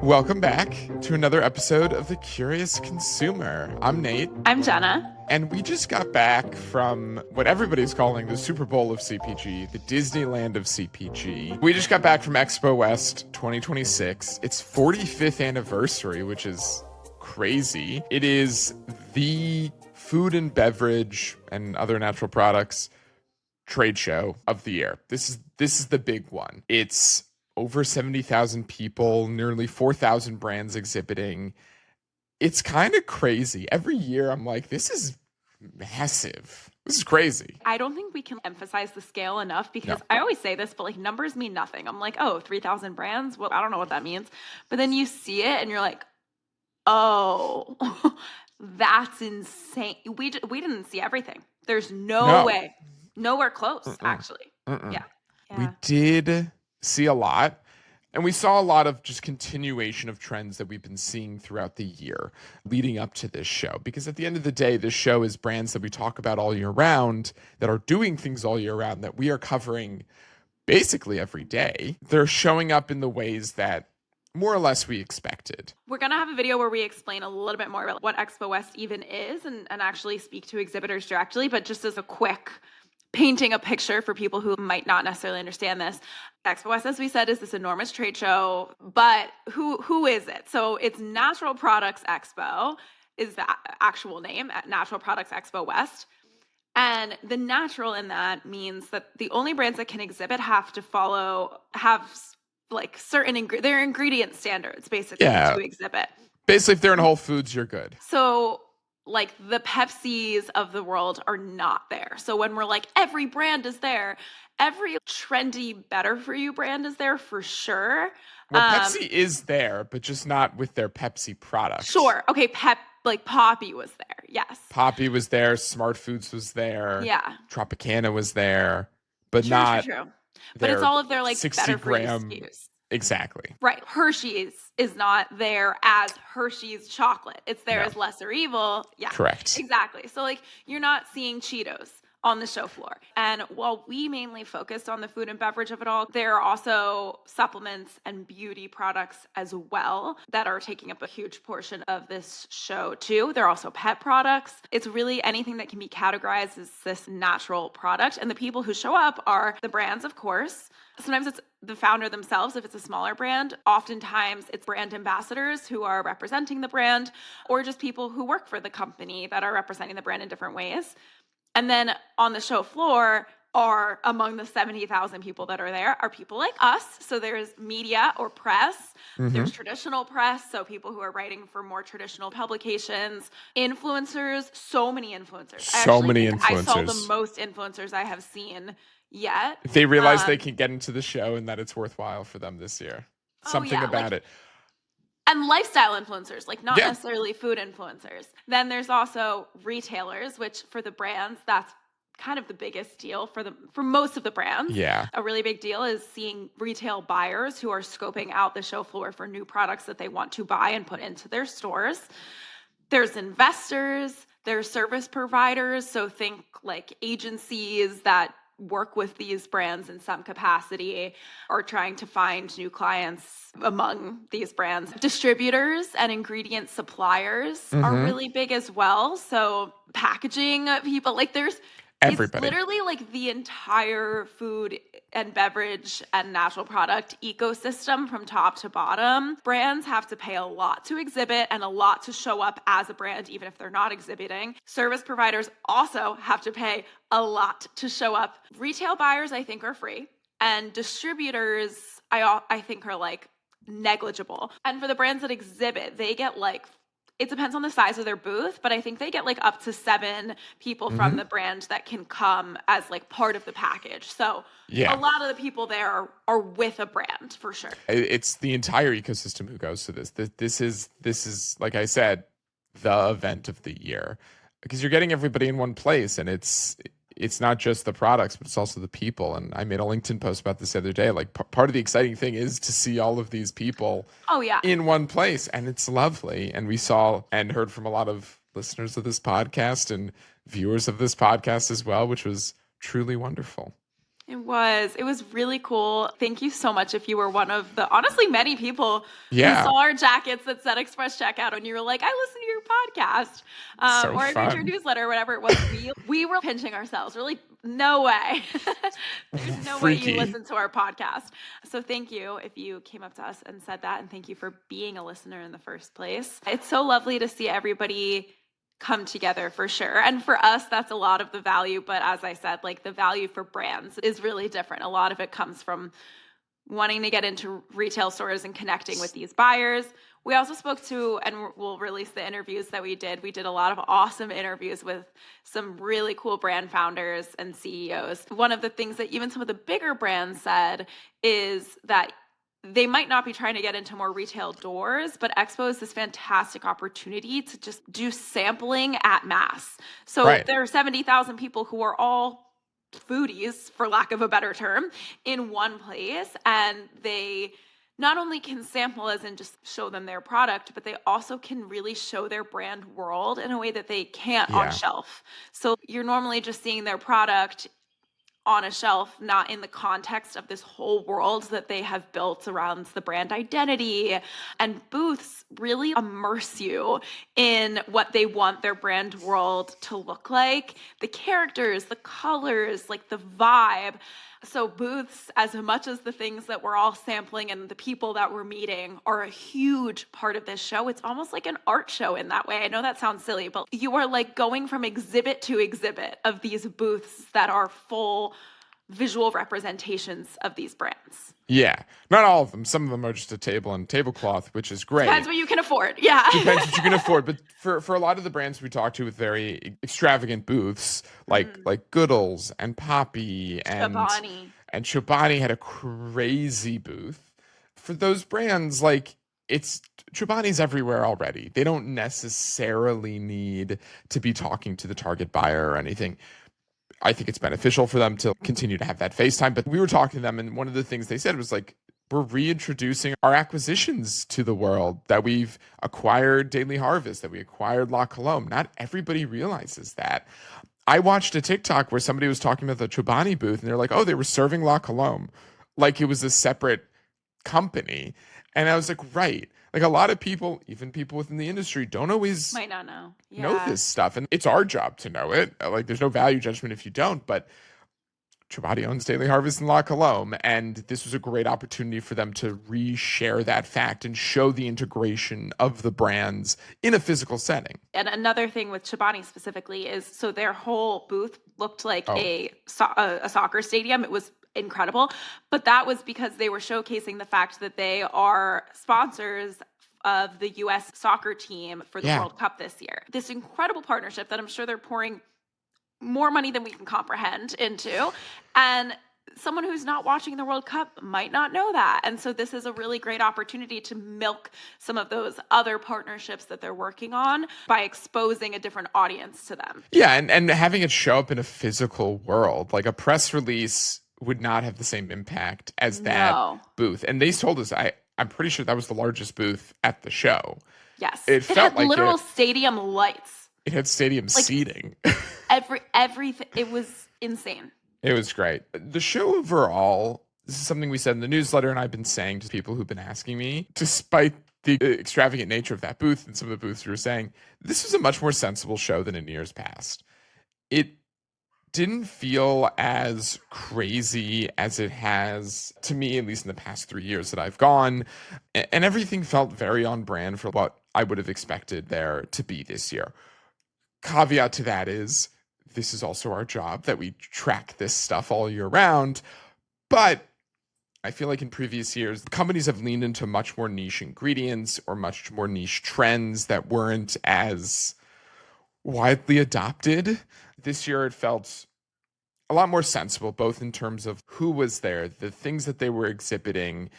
Welcome back to another episode of The Curious Consumer. I'm Nate. I'm Jenna. And we just got back from what everybody's calling the Super Bowl of CPG, the Disneyland of CPG. We just got back from Expo West 2026. It's 45th anniversary, which is crazy. It is the food and beverage and other natural products trade show of the year. This is the big one. It's over 70,000 people, nearly 4,000 brands exhibiting. It's kind of crazy. Every year I'm like, this is massive. This is crazy. I don't think we can emphasize the scale enough because I always say this, but like numbers mean nothing. I'm like, oh, 3,000 brands? Well, I don't know what that means. But then you see it and you're like, oh, that's insane. We didn't see everything. There's no way. Nowhere close, actually. Yeah. We did see a lot. And we saw a lot of just continuation of trends that we've been seeing throughout the year leading up to this show. Because at the end of the day, this show is brands that we talk about all year round, that are doing things all year round, that we are covering basically every day. They're showing up in the ways that more or less we expected. We're going to have a video where we explain a little bit more about what Expo West even is and actually speak to exhibitors directly. But just as a quick painting a picture for people who might not necessarily understand this, Expo West, as we said, is this enormous trade show, but who is it? So it's Natural Products Expo is the actual name, at Natural Products Expo West. And the natural in that means that the only brands that can exhibit have like certain their ingredient standards basically to exhibit. Basically, if they're in Whole Foods, you're good. So like the Pepsis of the world are not there. So when we're like, every brand is there, every trendy, better for you brand is there for sure. Well, Pepsi is there, but just not with their Pepsi products. Sure. Okay. Poppy was there. Yes. Poppy was there. Smart Foods was there. Yeah. Tropicana was there, but not. True. But it's all of their like 60 better gram for you SKUs. Exactly. Right. Hershey's is not there as Hershey's chocolate. It's there as Lesser Evil. Yeah. Correct. Exactly. So like you're not seeing Cheetos on the show floor. And while we mainly focused on the food and beverage of it all, there are also supplements and beauty products as well that are taking up a huge portion of this show too. There are also pet products. It's really anything that can be categorized as this natural product. And the people who show up are the brands, of course. Sometimes it's the founder themselves if it's a smaller brand. Oftentimes it's brand ambassadors who are representing the brand, or just people who work for the company that are representing the brand in different ways. And then on the show floor are among the 70,000 people that are there are people like us. So there's media or press. There's traditional press. So people who are writing for more traditional publications, influencers, so many influencers. I saw the most influencers I have seen yet. If they realize they can get into the show and that it's worthwhile for them this year. Something about it. And lifestyle influencers, like not necessarily food influencers. Then there's also retailers, which for the brands, that's kind of the biggest deal for most of the brands. Yeah. A really big deal is seeing retail buyers who are scoping out the show floor for new products that they want to buy and put into their stores. There's investors, there's service providers. So think like agencies that work with these brands in some capacity or trying to find new clients among these brands. Distributors and ingredient suppliers are really big as well. So packaging people, like there's everybody. It's literally like the entire food and beverage and natural product ecosystem from top to bottom. Brands have to pay a lot to exhibit and a lot to show up as a brand, even if they're not exhibiting. Service providers also have to pay a lot to show up. Retail buyers, I think, are free. And distributors, I think, are like negligible. And for the brands that exhibit, they get like, it depends on the size of their booth, but I think they get like up to 7 people from the brand that can come as like part of the package. So a lot of the people there are with a brand for sure. It's the entire ecosystem who goes to this. This is like I said, the event of the year because you're getting everybody in one place, and it's not just the products, but it's also the people. And I made a LinkedIn post about this the other day. Like part of the exciting thing is to see all of these people in one place. And it's lovely. And we saw and heard from a lot of listeners of this podcast and viewers of this podcast as well, which was truly wonderful. It was really cool. Thank you so much if you were one of the honestly many people who Yeah, saw our jackets that said Express Checkout and you were like, I listen to your podcast, so or I read your fun. newsletter or whatever it was. We were pinching ourselves. We're like, no way. There's no way you Freaky. listen to our podcast. So thank you if you came up to us and said that. And thank you for being a listener in the first place. It's so lovely to see everybody come together for sure. And for us, that's a lot of the value. But as I said, like the value for brands is really different. A lot of it comes from wanting to get into retail stores and connecting with these buyers. We also spoke to, and we'll release the interviews that we did. We did a lot of awesome interviews with some really cool brand founders and CEOs. One of the things that even some of the bigger brands said is that they might not be trying to get into more retail doors, but Expo is this fantastic opportunity to just do sampling at mass. So Right. there are 70,000 people who are all foodies, for lack of a better term, in one place. And they not only can sample as in just show them their product, but they also can really show their brand world in a way that they can't on Yeah. shelf. So you're normally just seeing their product on a shelf, not in the context of this whole world that they have built around the brand identity. And booths really immerse you in what they want their brand world to look like, the characters, the colors, like the vibe. So booths, as much as the things that we're all sampling and the people that we're meeting are a huge part of this show, it's almost like an art show in that way. I know that sounds silly, but you are like going from exhibit to exhibit of these booths that are full visual representations of these brands. Yeah. Not all of them. Some of them are just a table and tablecloth, which is great. Depends what you can afford. Yeah. Depends what you can afford. But for a lot of the brands we talked to with very extravagant booths, like Goodles and Poppy Chobani. and Chobani had a crazy booth. For those brands, like it's Chobani's everywhere already. They don't necessarily need to be talking to the target buyer or anything. I think it's beneficial for them to continue to have that FaceTime. But we were talking to them, and one of the things they said was like, we're reintroducing our acquisitions to the world, that we've acquired Daily Harvest, that we acquired La Colombe. Not everybody realizes that. I watched a TikTok where somebody was talking about the Chobani booth, and they're like, oh, they were serving La Colombe like it was a separate company. And I was like, right. Like a lot of people, even people within the industry, don't always Might not know. know this stuff. And it's our job to know it. Like there's no value judgment if you don't, but Chobani owns Daily Harvest and La Colombe, and this was a great opportunity for them to reshare that fact and show the integration of the brands in a physical setting. And another thing with Chobani specifically is, so their whole booth looked like Oh. a soccer stadium. It was incredible, but that was because they were showcasing the fact that they are sponsors of the U.S. soccer team for the Yeah. World Cup this year. This incredible partnership that I'm sure they're pouring more money than we can comprehend into. And someone who's not watching the World Cup might not know that. And so this is a really great opportunity to milk some of those other partnerships that they're working on by exposing a different audience to them. Yeah, and having it show up in a physical world, like a press release would not have the same impact as that No. booth. And they told us, I'm pretty sure that was the largest booth at the show. Yes. It felt had like literal it. stadium lights. It had stadium seating. Everything. It was insane. It was great. The show overall, this is something we said in the newsletter, and I've been saying to people who've been asking me, despite the extravagant nature of that booth and some of the booths we were saying, this was a much more sensible show than in years past. It didn't feel as crazy as it has to me, at least in the past 3 years that I've gone. And everything felt very on brand for what I would have expected there to be this year. Caveat to that is, this is also our job, that we track this stuff all year round. But I feel like in previous years, companies have leaned into much more niche ingredients or much more niche trends that weren't as widely adopted. This year, it felt a lot more sensible, both in terms of who was there, the things that they were exhibiting.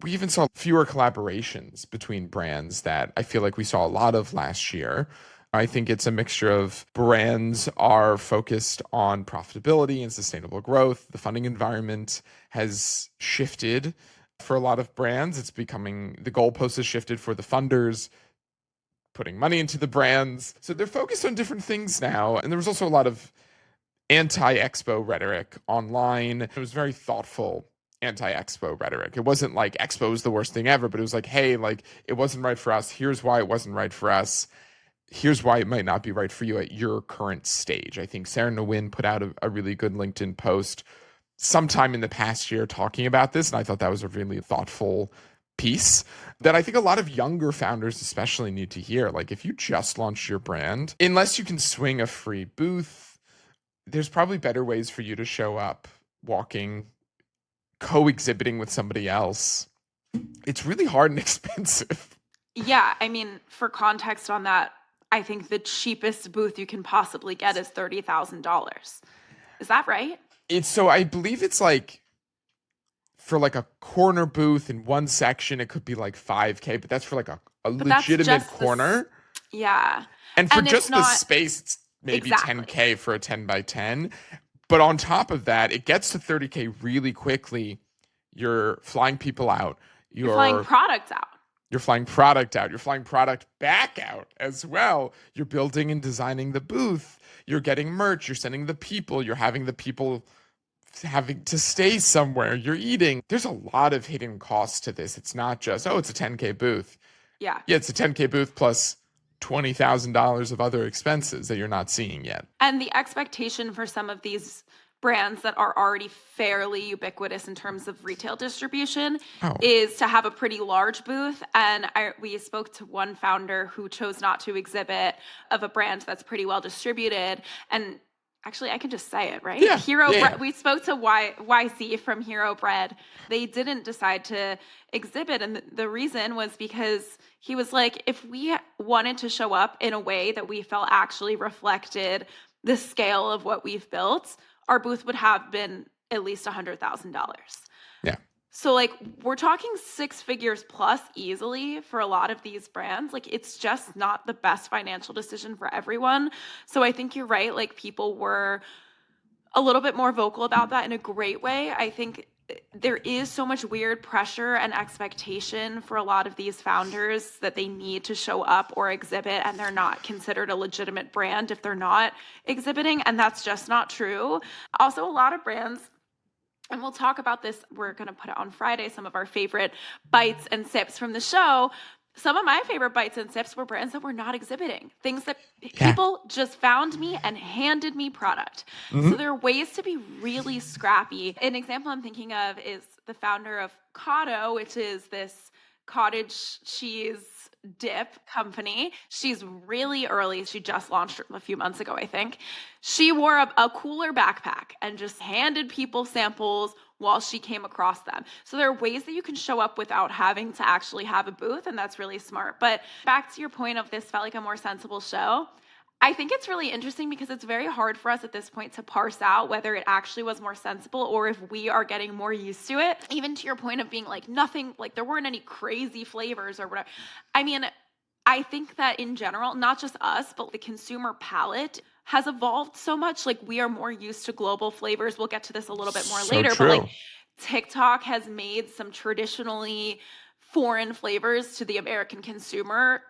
We even saw fewer collaborations between brands that I feel like we saw a lot of last year. I think it's a mixture of brands are focused on profitability and sustainable growth. The funding environment has shifted for a lot of brands. It's becoming, the goalpost has shifted for the funders, putting money into the brands. So they're focused on different things now. And there was also a lot of anti-Expo rhetoric online. It was very thoughtful anti-Expo rhetoric. It wasn't like Expo is the worst thing ever, but it was like, hey, like it wasn't right for us. Here's why it wasn't right for us. Here's why it might not be right for you at your current stage. I think Sarah Nguyen put out a really good LinkedIn post sometime in the past year talking about this, and I thought that was a really thoughtful piece that I think a lot of younger founders especially need to hear. Like if you just launched your brand, unless you can swing a free booth, there's probably better ways for you to show up walking, co-exhibiting with somebody else. It's really hard and expensive. Yeah, I mean, for context on that, I think the cheapest booth you can possibly get is $30,000. Is that right? I believe it's like for like a corner booth in one section, it could be like 5K, but that's for like a But that's legitimate just corner. yeah. And for And it's just the not space, it's maybe exactly. 10K for a 10 by 10. But on top of that, it gets to 30K really quickly. You're flying people out. You're flying products out. You're flying product out. You're flying product back out as well. You're building and designing the booth. You're getting merch. You're sending the people. You're having the people having to stay somewhere. You're eating. There's a lot of hidden costs to this. It's not just, oh, it's a 10K booth. Yeah. Yeah, it's a 10K booth plus $20,000 of other expenses that you're not seeing yet. And the expectation for some of these brands that are already fairly ubiquitous in terms of retail distribution is to have a pretty large booth. And we spoke to one founder who chose not to exhibit of a brand that's pretty well distributed. And actually, I can just say it, right? Yeah. Bread. We spoke to YC from Hero Bread. They didn't decide to exhibit. And the reason was because he was like, if we wanted to show up in a way that we felt actually reflected the scale of what we've built, our booth would have been at least $100,000. Yeah. So like we're talking 6 figures plus easily for a lot of these brands. Like it's just not the best financial decision for everyone. So I think you're right. Like people were a little bit more vocal about that in a great way. I think there is so much weird pressure and expectation for a lot of these founders that they need to show up or exhibit, and they're not considered a legitimate brand if they're not exhibiting. And that's just not true. Also, a lot of brands, and we'll talk about this, we're going to put it on Friday, some of our favorite bites and sips from the show. Some of my favorite bites and sips were brands that were not exhibiting, things that people just found me and handed me product. Mm-hmm. So there are ways to be really scrappy. An example I'm thinking of is the founder of Cotto, which is this cottage cheese dip company. She's really early. She just launched a few months ago, I think. She wore a cooler backpack and just handed people samples while she came across them. So there are ways that you can show up without having to actually have a booth, and that's really smart. But back to your point of this felt like a more sensible show, I think it's really interesting because it's very hard for us at this point to parse out whether it actually was more sensible or if we are getting more used to it. Even to your point of being like nothing, like there weren't any crazy flavors or whatever. I mean, I think that in general, not just us, but the consumer palate has evolved so much. Like we are more used to global flavors. We'll get to this a little bit more later, true. But like TikTok has made some traditionally foreign flavors to the American consumer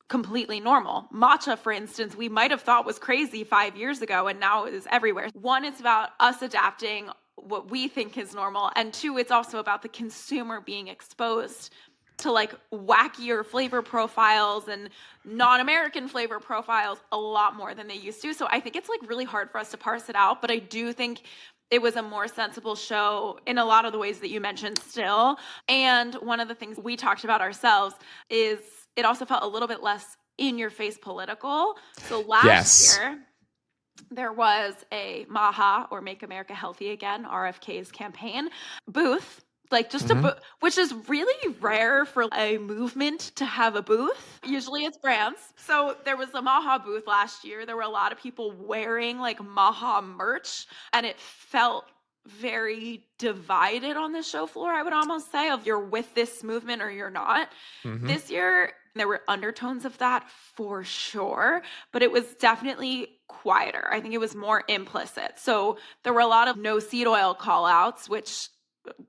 completely normal. Matcha, for instance, we might have thought was crazy 5 years ago, and now it is everywhere. One, it's about us adapting what we think is normal. And 2, it's also about the consumer being exposed to like wackier flavor profiles and non-American flavor profiles a lot more than they used to. So I think it's like really hard for us to parse it out, but I do think it was a more sensible show in a lot of the ways that you mentioned still. And one of the things we talked about ourselves is it also felt a little bit less in-your-face political. So last year, there was a MAHA, or Make America Healthy Again, RFK's campaign booth, like just a booth, which is really rare for a movement to have a booth. Usually it's brands. So there was a MAHA booth last year. There were a lot of people wearing like MAHA merch, and it felt very divided on the show floor, I would almost say, of you're with this movement or you're not. This year, there were undertones of that for sure, but it was definitely quieter. I think it was more implicit. So there were a lot of no seed oil call outs, which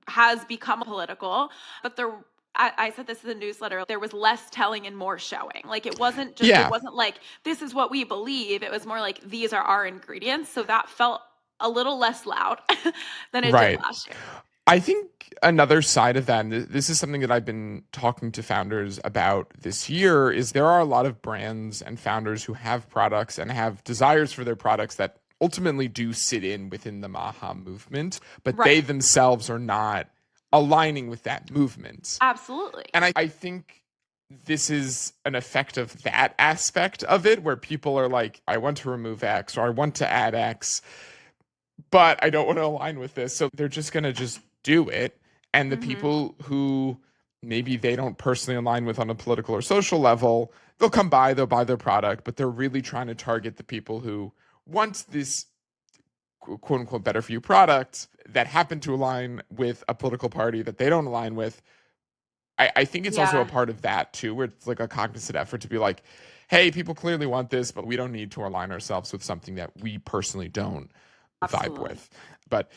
has become political, but I said this in the newsletter, there was less telling and more showing. Like it wasn't just, it wasn't like, this is what we believe. It was more like, these are our ingredients. So that felt a little less loud than it did Right. last year. I think another side of that, and this is something that I've been talking to founders about this year, is there are a lot of brands and founders who have products and have desires for their products that ultimately do sit in within the Maha movement, but they Right. themselves are not aligning with that movement. Absolutely. And I think this is an effect of that aspect of it, where people are like, I want to remove X or I want to add X, but I don't want to align with this. So they're just going to just do it. And the Hmm. people who maybe they don't personally align with on a political or social level, they'll buy their product, but they're really trying to target the people who want this quote unquote better for you product that happen to align with a political party that they don't align with. I think it's also a Yeah, part of that too, where it's like a cognizant effort to be like, hey, people clearly want this, but we don't need to align ourselves with something that we personally don't vibe absolutely. with. But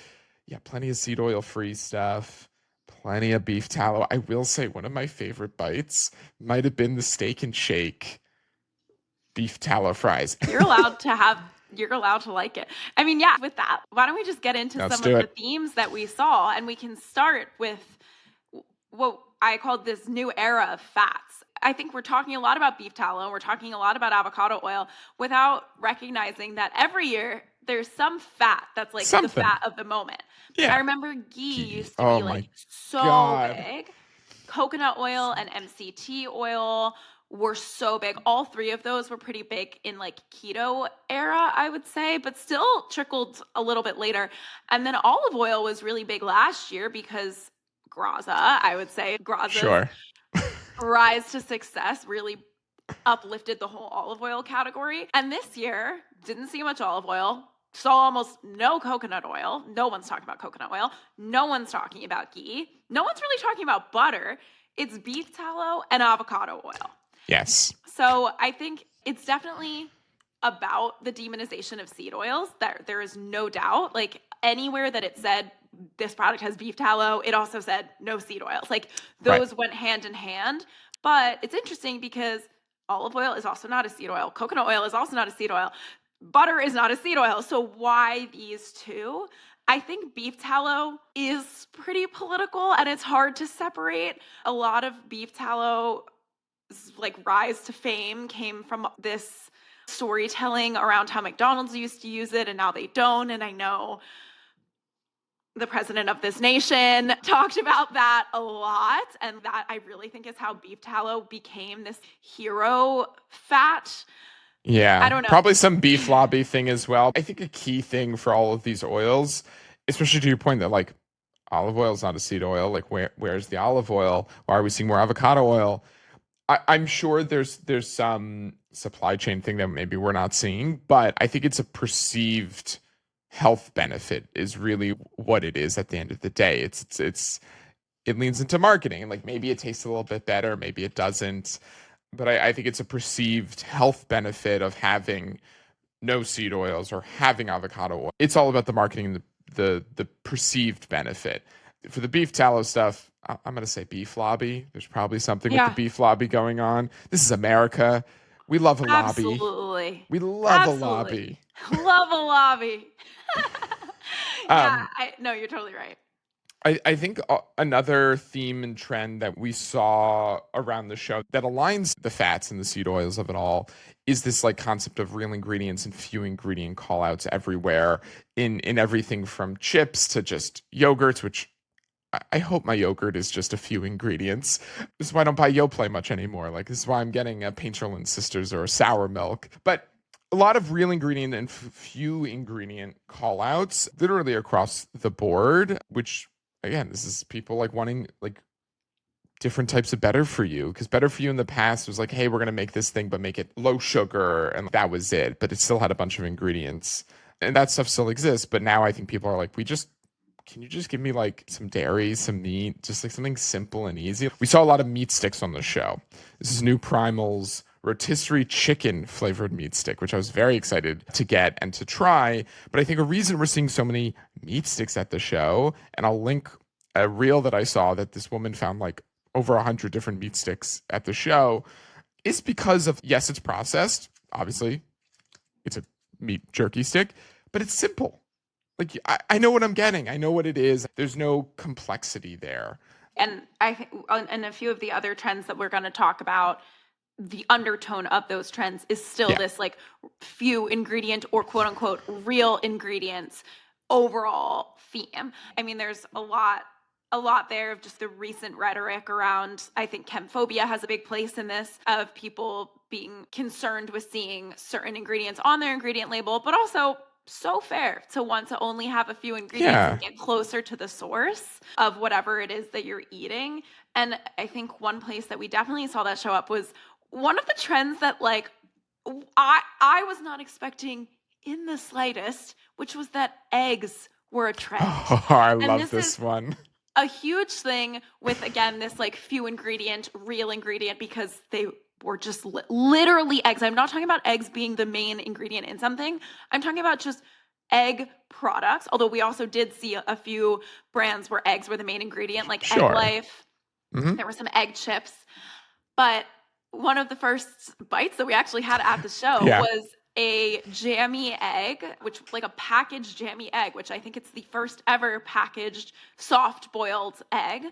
yeah, plenty of seed oil free stuff, plenty of beef tallow. I will say one of my favorite bites might have been the steak and shake beef tallow fries. You're allowed to like it. I mean, yeah, with that, why don't we just get into Let's some do of the it. themes that we saw, and we can start with what I called this new era of fats. I think we're talking a lot about beef tallow and we're talking a lot about avocado oil without recognizing that every year there's some fat that's like the Something. fat of the moment. I Yeah. remember ghee Ghee. used to Oh be my like so God. big. Coconut oil and MCT oil were so big. All three of those were pretty big in like keto era, I would say, but still trickled a little bit later. And then olive oil was really big last year because Graza, I would say Graza's Sure. rise to success really uplifted the whole olive oil category. And this year, didn't see much olive oil, saw almost no coconut oil. No one's talking about coconut oil. No one's talking about ghee. No one's really talking about butter. It's beef tallow and avocado oil. Yes. So I think it's definitely about the demonization of seed oils. There is no doubt. Like anywhere that it said this product has beef tallow, it also said no seed oils. Like Right. those went hand in hand. But it's interesting because olive oil is also not a seed oil. Coconut oil is also not a seed oil. Butter is not a seed oil. So why these two? I think beef tallow is pretty political and it's hard to separate. A lot of beef tallow like rise to fame came from this storytelling around how McDonald's used to use it and now they don't. And I know the president of this nation talked about that a lot. And that I really think is how beef tallow became this hero fat. I Yeah, don't know. probably some beef lobby thing as well. I think a key thing for all of these oils, especially to your point that like olive oil is not a seed oil, like where's the olive oil? Why are we seeing more avocado oil? I'm sure there's some supply chain thing that maybe we're not seeing, but I think it's a perceived health benefit is really what it is at the end of the day. It leans into marketing and like maybe it tastes a little bit better, maybe it doesn't. But I think it's a perceived health benefit of having no seed oils or having avocado oil. It's all about the marketing and the perceived benefit. For the beef tallow stuff, I'm going to say beef lobby. There's probably something with the Yeah, beef lobby going on. This is America. We love a lobby. absolutely. We love a Absolutely. lobby. Love a lobby. Yeah, Um, no, you're totally right. I think another theme and trend that we saw around the show that aligns the fats and the seed oils of it all is this like concept of real ingredients and few ingredient call outs everywhere in everything from chips to just yogurts, which I hope my yogurt is just a few ingredients. This is why I don't buy Yoplait much anymore. Like this is why I'm getting a Painterland Sisters or a sour milk. But a lot of real ingredient and few ingredient call outs literally across the board, which again, this is people like wanting like different types of better for you because better for you in the past was like, hey, we're going to make this thing, but make it low sugar. And that was it. But it still had a bunch of ingredients and that stuff still exists. But now I think people are like, can you just give me like some dairy, some meat, just like something simple and easy? We saw a lot of meat sticks on the show. This is new Primal's rotisserie chicken flavored meat stick, which I was very excited to get and to try. But I think a reason we're seeing so many meat sticks at the show, and I'll link a reel that I saw that this woman found like over 100 different meat sticks at the show, is because of, yes, it's processed. Obviously, it's a meat jerky stick, but it's simple. Like I know what I'm getting. I know what it is. There's no complexity there. And I think, and a few of the other trends that we're going to talk about, the undertone of those trends is still Yeah. this like few ingredient or quote unquote real ingredients overall theme. I mean, there's a lot there of just the recent rhetoric around, I think chemphobia has a big place in this, of people being concerned with seeing certain ingredients on their ingredient label, but also so fair to want to only have a few ingredients Yeah. and get closer to the source of whatever it is that you're eating. And I think one place that we definitely saw that show up was one of the trends that like I was not expecting in the slightest, which was that eggs were a trend. Oh, I And love this is this one. a huge thing with, again, this like few ingredient, real ingredient, because they were just literally eggs. I'm not talking about eggs being the main ingredient in something. I'm talking about just egg products. Although we also did see a few brands where eggs were the main ingredient, like Egg Sure. Life. Hmm. There were some egg chips. But one of the first bites that we actually had at the show Yeah. was a jammy egg, which like a packaged jammy egg, which I think it's the first ever packaged soft boiled egg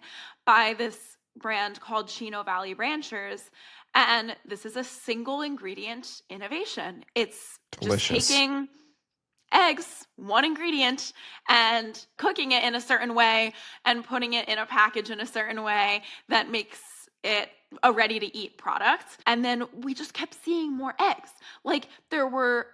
by this brand called Chino Valley Ranchers. And this is a single ingredient innovation. It's just Delicious. taking eggs, one ingredient, and cooking it in a certain way and putting it in a package in a certain way that makes it a ready to eat product. And then we just kept seeing more eggs. Like there were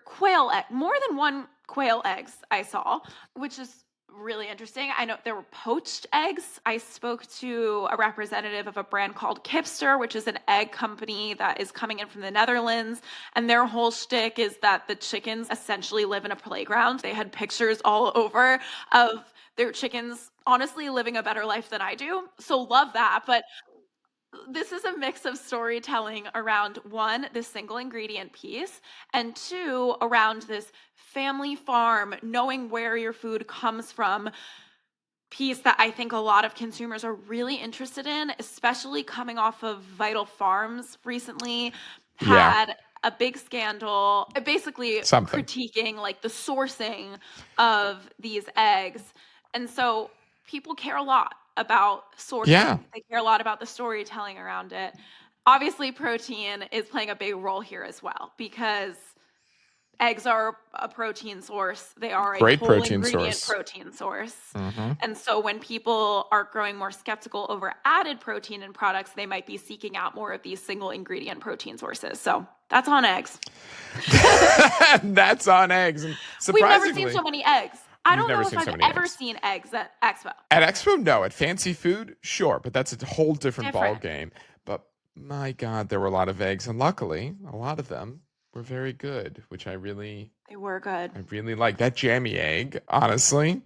more than one quail eggs I saw, which is really interesting. I know there were poached eggs. I spoke to a representative of a brand called Kipster, which is an egg company that is coming in from the Netherlands. And their whole shtick is that the chickens essentially live in a playground. They had pictures all over of their chickens honestly living a better life than I do. So love that. But this is a mix of storytelling around one, this single ingredient piece, and two, around this family farm, knowing where your food comes from piece that I think a lot of consumers are really interested in, especially coming off of Vital Farms recently Yeah. had a big scandal, basically Something. critiquing like the sourcing of these eggs. And so people care a lot about Yeah. sourcing. They care a lot about the storytelling around it. Obviously, protein is playing a big role here as well because eggs are a protein source. They are a Great whole protein ingredient source. protein source. Hmm. And so when people are growing more skeptical over added protein in products, they might be seeking out more of these single ingredient protein sources. So that's on eggs. That's on eggs. And We've never surprisingly, seen so many eggs. I we've don't know never if seen so I've many ever eggs. seen eggs at Expo. At Expo, no. At Fancy Food, sure, but that's a whole different ball Different. game. But my God, there were a lot of eggs, and luckily, a lot of them were very good, which They were good. I really like. That jammy egg. Honestly,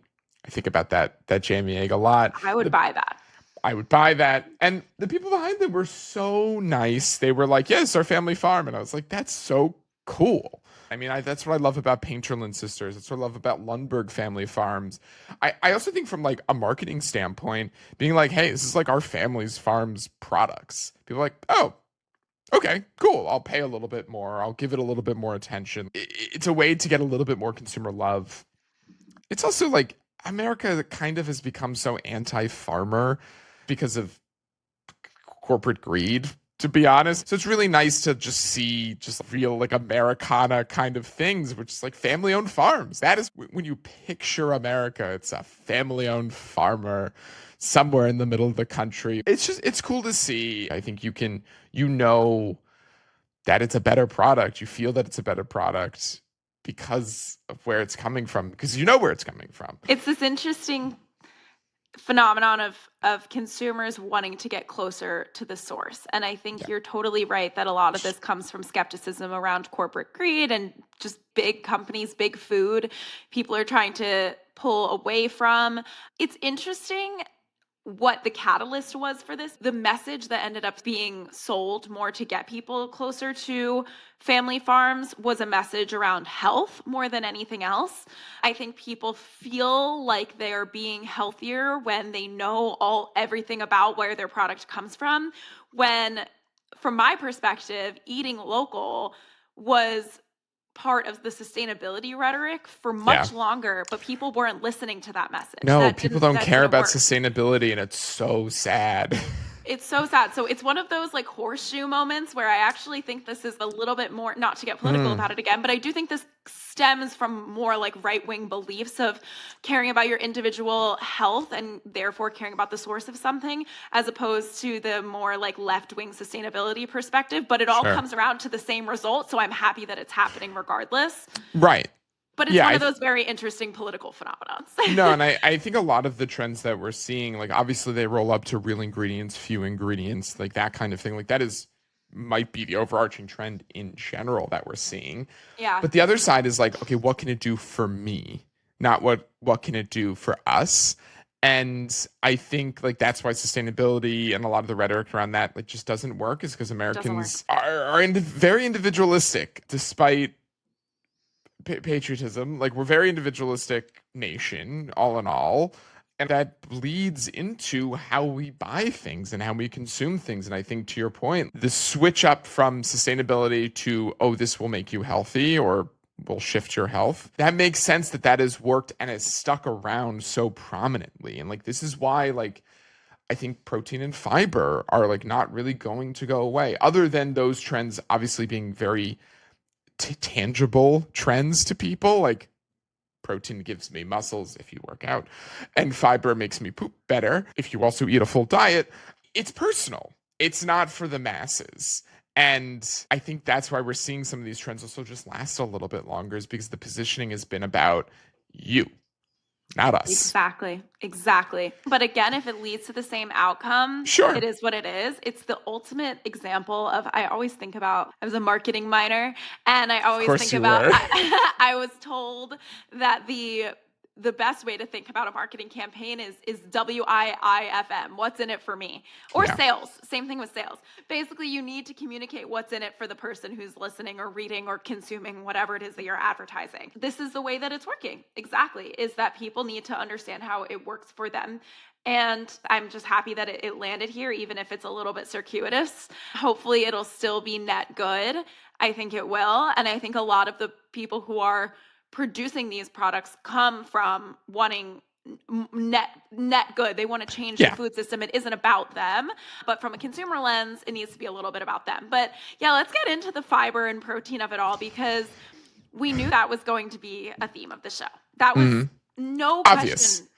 I think about that jammy egg a lot. I would buy that. I would buy that, and the people behind them were so nice. They were like, "Yes, our family farm," and I was like, "That's so cool." I mean, that's what I love about Painterland Sisters. That's what I love about Lundberg Family Farms. I also think from like a marketing standpoint, being like, hey, this is like our family's farms products. People are like, oh, okay, cool. I'll pay a little bit more. I'll give it a little bit more attention. It's a way to get a little bit more consumer love. It's also like America kind of has become so anti-farmer because of corporate greed, to be honest. So it's really nice to just see just real like Americana kind of things, which is like family owned farms. That is when you picture America, it's a family owned farmer somewhere in the middle of the country. It's cool to see. I think you know that it's a better product. You feel that it's a better product because of where it's coming from, because you know where it's coming from. It's this interesting phenomenon of consumers wanting to get closer to the source. And I think Yeah. you're totally right that a lot of this comes from skepticism around corporate greed and just big companies, big food. People are trying to pull away from. It's interesting what the catalyst was for this. The message that ended up being sold more to get people closer to family farms was a message around health more than anything else. I think people feel like they're being healthier when they know everything about where their product comes from. When, from my perspective, eating local was part of the sustainability rhetoric for Yeah. much longer, but people weren't listening to that message. No, people don't That care didn't about work. sustainability, and it's so sad. It's so sad. So it's one of those like horseshoe moments where I actually think this is a little bit more, not to get political about it again, but I do think this stems from more like right-wing beliefs of caring about your individual health and therefore caring about the source of something, as opposed to the more like left-wing sustainability perspective. But it all Sure. comes around to the same result. So I'm happy that it's happening regardless. Right. But it's Yeah, one of those very interesting political phenomenons. no, and I think a lot of the trends that we're seeing, like obviously they roll up to real ingredients, few ingredients, like that kind of thing. Like that is might be the overarching trend in general that we're seeing. Yeah. But the other side is like, okay, what can it do for me? Not what can it do for us? And I think like that's why sustainability and a lot of the rhetoric around that like just doesn't work, is because Doesn't work. Americans are very individualistic despite patriotism. Like we're a very individualistic nation, all in all, and that bleeds into how we buy things and how we consume things. And I think to your point, the switch up from sustainability to, oh, this will make you healthy or will shift your health, that makes sense that has worked and has stuck around so prominently. And like this is why like I think protein and fiber are like not really going to go away, other than those trends obviously being very tangible trends to people. Like protein gives me muscles if you work out, and fiber makes me poop better if you also eat a full diet. It's personal, it's not for the masses. And I think that's why we're seeing some of these trends also just last a little bit longer, is because the positioning has been about you, not us. Exactly. But again, if it leads to the same outcome, Sure. it is what it is. It's the ultimate example of, I always think about, I was a marketing minor, and I always course think you about, were. I was told that the best way to think about a marketing campaign is WIIFM, what's in it for me? Or Yeah. sales, same thing with sales. Basically, you need to communicate what's in it for the person who's listening or reading or consuming whatever it is that you're advertising. This is the way that it's working, exactly, is that people need to understand how it works for them. And I'm just happy that it landed here, even if it's a little bit circuitous. Hopefully it'll still be net good. I think it will. And I think a lot of the people who are producing these products come from wanting net good. They want to change the food system. It isn't about them, but from a consumer lens, it needs to be a little bit about them. But yeah, let's get into the fiber and protein of it all, because we knew that was going to be a theme of the show. That was no Obvious. question.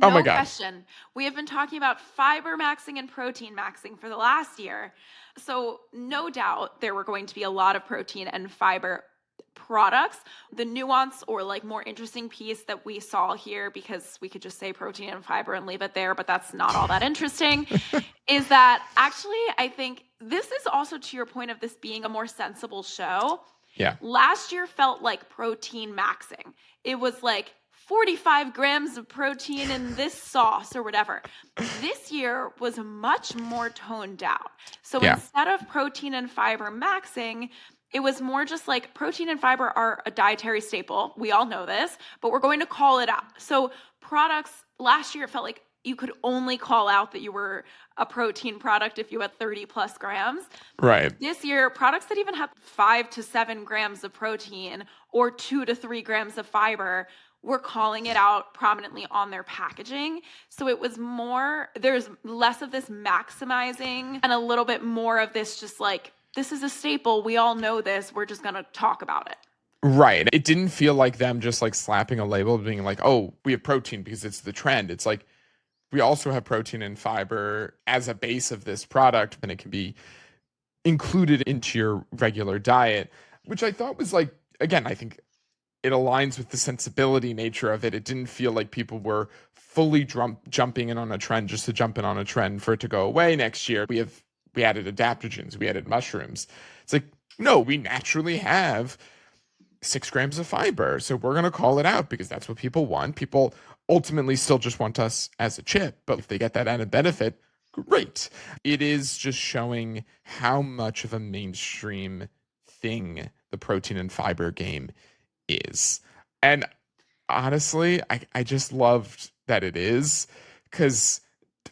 Oh my God. Question. We have been talking about fiber maxing and protein maxing for the last year. So no doubt there were going to be a lot of protein and fiber products. The nuance or like more interesting piece that we saw here, because we could just say protein and fiber and leave it there, but that's not all that interesting, is that actually I think this is also to your point of this being a more sensible show. Yeah. Last year felt like protein maxing. It was like 45 grams of protein in this sauce or whatever. This year was much more toned down. So instead of protein and fiber maxing, it was more just like protein and fiber are a dietary staple. We all know this, but we're going to call it out. So products last year, it felt like you could only call out that you were a protein product if you had 30 plus grams. Right. This year, products that even had 5 to 7 grams of protein or 2 to 3 grams of fiber, we're calling it out prominently on their packaging. So it was more, there's less of this maximizing and a little bit more of this just like, this is a staple. We all know this. We're just going to talk about it. Right. It didn't feel like them just like slapping a label being like, oh, we have protein because it's the trend. It's like, we also have protein and fiber as a base of this product, and it can be included into your regular diet, which I thought was like, again, I think it aligns with the sensibility nature of it. It didn't feel like people were fully jumping in on a trend just to jump in on a trend for it to go away next year. We added adaptogens, we added mushrooms. It's like, no, we naturally have 6 grams of fiber. So we're going to call it out because that's what people want. People ultimately still just want us as a chip, but if they get that added benefit, great. It is just showing how much of a mainstream thing the protein and fiber game is. And honestly, I just loved that it is, because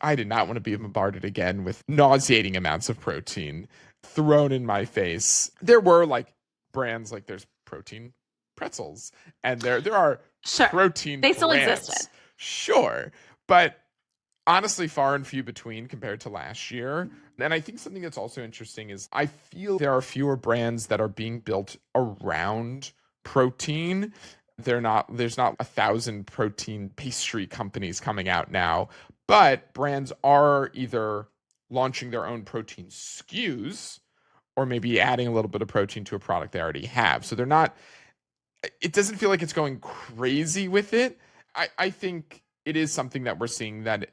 I did not want to be bombarded again with nauseating amounts of protein thrown in my face. There were like brands, like there's protein pretzels. And there are Sure. protein They still brands. existed. Sure. But honestly, far and few between compared to last year. And I think something that's also interesting is I feel there are fewer brands that are being built around protein. There's not 1,000 protein pastry companies coming out now, but brands are either launching their own protein SKUs or maybe adding a little bit of protein to a product they already have. So they're not, it doesn't feel like it's going crazy with it. I think it is something that we're seeing that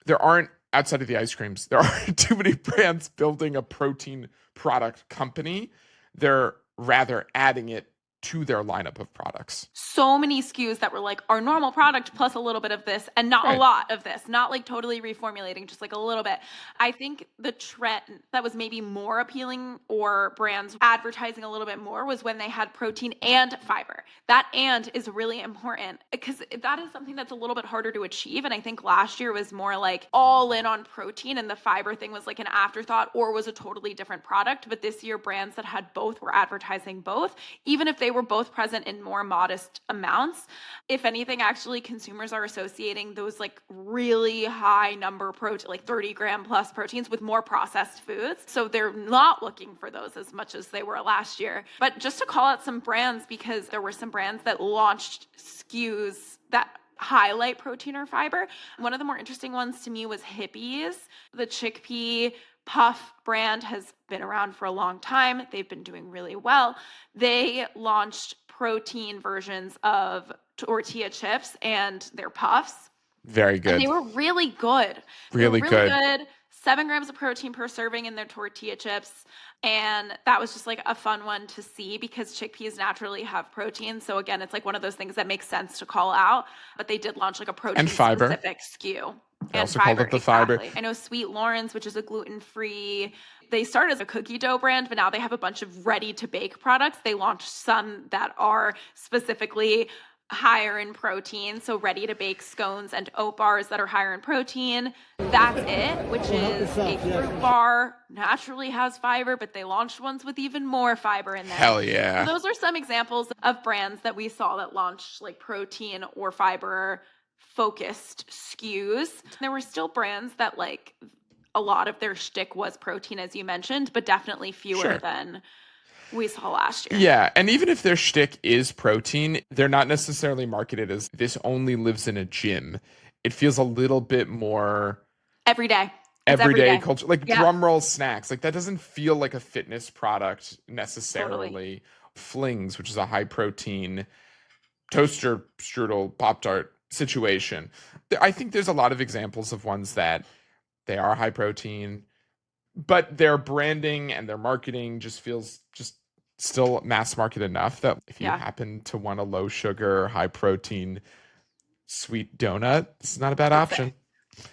there aren't, outside of the ice creams, there aren't too many brands building a protein product company. They're rather adding it to their lineup of products. So many SKUs that were like our normal product plus a little bit of this and not Right. a lot of this, not like totally reformulating, just like a little bit. I think the trend that was maybe more appealing or brands advertising a little bit more was when they had protein and fiber. That and is really important because that is something that's a little bit harder to achieve. And I think last year was more like all in on protein and the fiber thing was like an afterthought or was a totally different product. But this year, brands that had both were advertising both, even if they were both present in more modest amounts. If anything, actually, consumers are associating those like really high number protein, like 30-gram plus proteins with more processed foods. So they're not looking for those as much as they were last year. But just to call out some brands, because there were some brands that launched SKUs that highlight protein or fiber. One of the more interesting ones to me was Hippies, the chickpea Puff brand has been around for a long time. They've been doing really well. They launched protein versions of tortilla chips and their puffs. Very good. And they were really good. Really good. 7 grams of protein per serving in their tortilla chips. And that was just like a fun one to see because chickpeas naturally have protein. So again, it's like one of those things that makes sense to call out. But they did launch like a protein specific SKU. They also called it the fiber. I know Sweet Lawrence, which is a gluten-free. They started as a cookie dough brand, but now they have a bunch of ready-to-bake products. They launched some that are specifically higher in protein, so ready-to-bake scones and oat bars that are higher in protein. That's It, which is a fruit bar, naturally has fiber, but they launched ones with even more fiber in there. Hell yeah. So those are some examples of brands that we saw that launched like protein or fiber focused SKUs. There were still brands that like a lot of their shtick was protein, as you mentioned, but definitely fewer than we saw last year. Yeah, and even if their shtick is protein, they're not necessarily marketed as this only lives in a gym. It feels a little bit more everyday. Everyday culture, like drum roll snacks. Like that doesn't feel like a fitness product necessarily. Totally. Flings, which is a high protein toaster strudel Pop-Tart situation. I think there's a lot of examples of ones that they are high protein, but their branding and their marketing just feels just still mass market enough that if you happen to want a low sugar, high protein, sweet donut, it's not a bad option.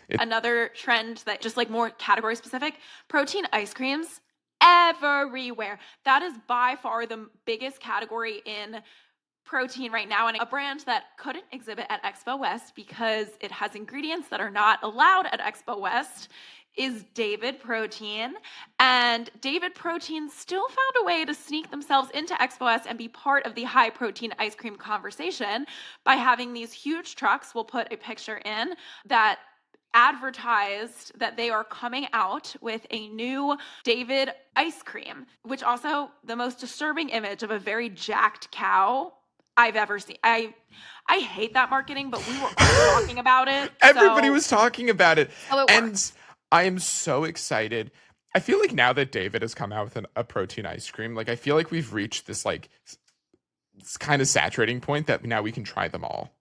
Another trend that just like more category specific, protein ice creams everywhere. That is by far the biggest category in protein right now, and a brand that couldn't exhibit at Expo West because it has ingredients that are not allowed at Expo West is David Protein. And David Protein still found a way to sneak themselves into Expo West and be part of the high protein ice cream conversation by having these huge trucks. We'll put a picture in that advertised that they are coming out with a new David ice cream, which also the most disturbing image of a very jacked cow I've ever seen. I hate that marketing, but we were all talking about it. Everybody was talking about it. So and I am so excited. I feel like now that David has come out with a protein ice cream, like I feel like we've reached this like this kind of saturating point that now we can try them all.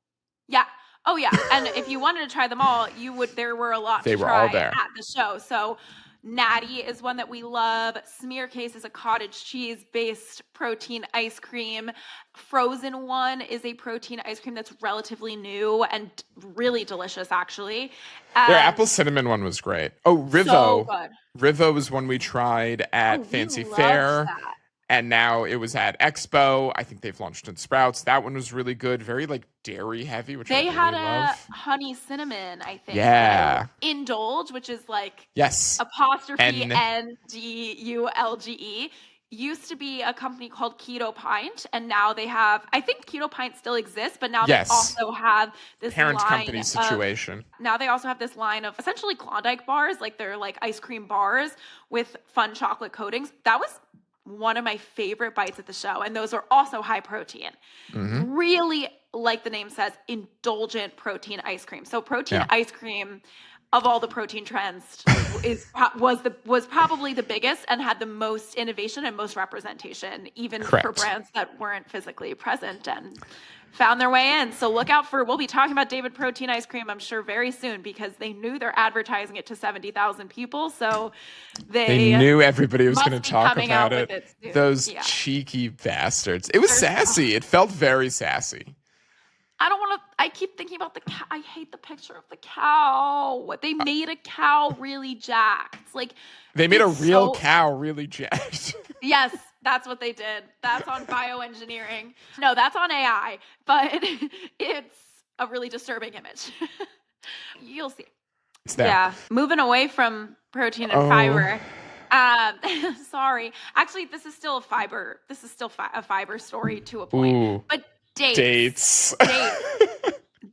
Yeah. Oh yeah. And if you wanted to try them all, you would. There were a lot they to were try all there at the show. So Natty is one that we love. Smear Case is a cottage cheese based protein ice cream. Frozen One is a protein ice cream that's relatively new and really delicious, actually. Their apple cinnamon one was great. Oh, Rivo. So good. Rivo was one we tried at Fancy Fair. That. And now it was at Expo. I think they've launched in Sprouts. That one was really good. Very like dairy heavy, which I really love. They had a honey cinnamon, I think. Yeah. Indulge, which is like yes. apostrophe Ndulge. used to be a company called Keto Pint, and now they have, I think Keto Pint still exists, but now they Yes. also have this Parent line company of, situation. now they also have this line of essentially Klondike bars, like they're like ice cream bars with fun chocolate coatings. That was one of my favorite bites at the show, and those are also high protein. Hmm. Really, like the name says, indulgent protein ice cream. So protein Yeah. ice cream, of all the protein trends, was probably the biggest and had the most innovation and most representation, even for Correct. brands that weren't physically present and found their way in. So look out for, we'll be talking about David Protein ice cream, I'm sure, very soon, because they knew they're advertising it to 70,000 people. So They they knew everybody was going must to be talk coming about out with it. it soon. Those Yeah. cheeky bastards. It was sassy. It felt very sassy. I don't want to. I keep thinking about the cow. I hate the picture of the cow. They made a cow really jacked. Like, They made a it's real so, cow really jacked. yes, that's what they did. That's on bioengineering. No, that's on AI, but it's a really disturbing image. You'll see. It's there. Yeah, moving away from protein and Oh. fiber. Sorry. Actually, this is still a fiber. This is still a fiber story to a point. Ooh. But dates. Dates.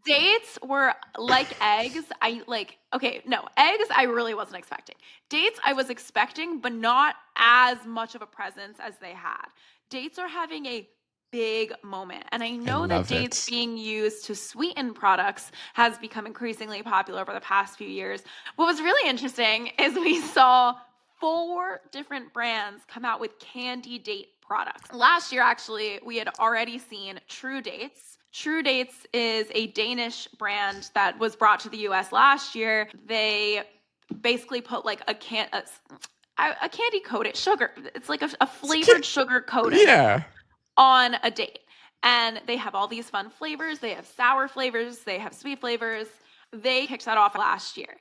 Dates were like eggs. Eggs I really wasn't expecting. Dates I was expecting, but not as much of a presence as they had. Dates are having a big moment. And I know that love dates it. being used to sweeten products has become increasingly popular over the past few years. What was really interesting is we saw 4 different brands come out with candy date products. Last year, actually, we had already seen True Dates. True Dates is a Danish brand that was brought to the US last year. They basically put like a candy coated sugar. It's like a flavored sugar coating Yeah. on a date. And they have all these fun flavors. They have sour flavors. They have sweet flavors. They kicked that off last year.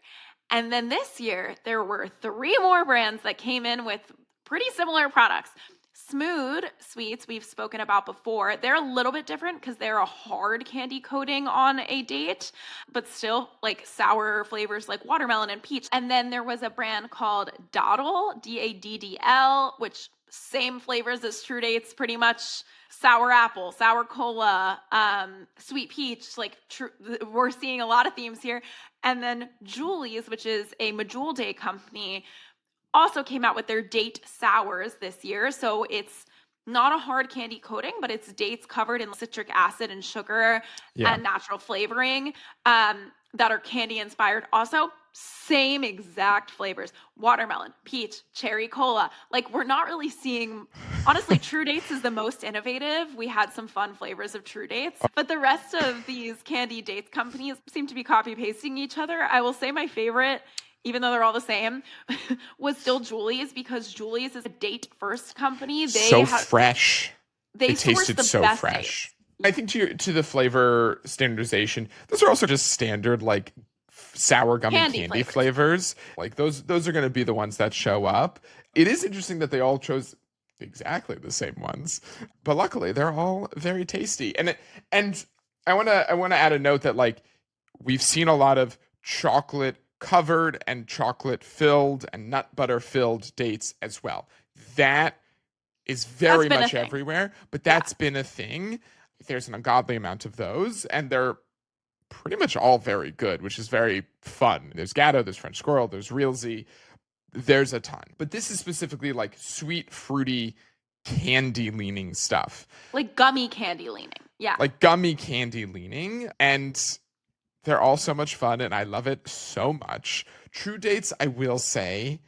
And then this year, there were 3 more brands that came in with pretty similar products. Smooth Sweets, we've spoken about before. They're a little bit different because they're a hard candy coating on a date, but still like sour flavors like watermelon and peach. And then there was a brand called Daddle, Daddl, which same flavors as True Dates, pretty much sour apple, sour cola, sweet peach. Like we're seeing a lot of themes here. And then Julie's, which is a Medjool Day company, also came out with their date sours this year. So it's not a hard candy coating, but it's dates covered in citric acid and sugar and natural flavoring that are candy inspired. Also, same exact flavors: watermelon, peach, cherry cola. Like, we're not really seeing, honestly, True Dates is the most innovative. We had some fun flavors of True Dates, but the rest of these candy dates companies seem to be copy pasting each other. I will say my favorite, even though they're all the same, was still Julie's, because Julie's is a date-first company. Fresh. They it tasted so fresh. Dates. I think to the flavor standardization, those are also just standard like sour gummy candy flavors. Like those are going to be the ones that show up. It is interesting that they all chose exactly the same ones, but luckily they're all very tasty. And I want to add a note that like we've seen a lot of chocolate covered and chocolate filled and nut butter filled dates as well. That is very much everywhere, but that's been a thing. There's an ungodly amount of those, and they're pretty much all very good, which is very fun. There's Gatto, there's French Squirrel, there's Real Z. There's a ton. But this is specifically like sweet, fruity, candy leaning stuff. Like gummy candy leaning. Yeah. Like gummy candy leaning. And they're all so much fun, and I love it so much. True Dates, I will say,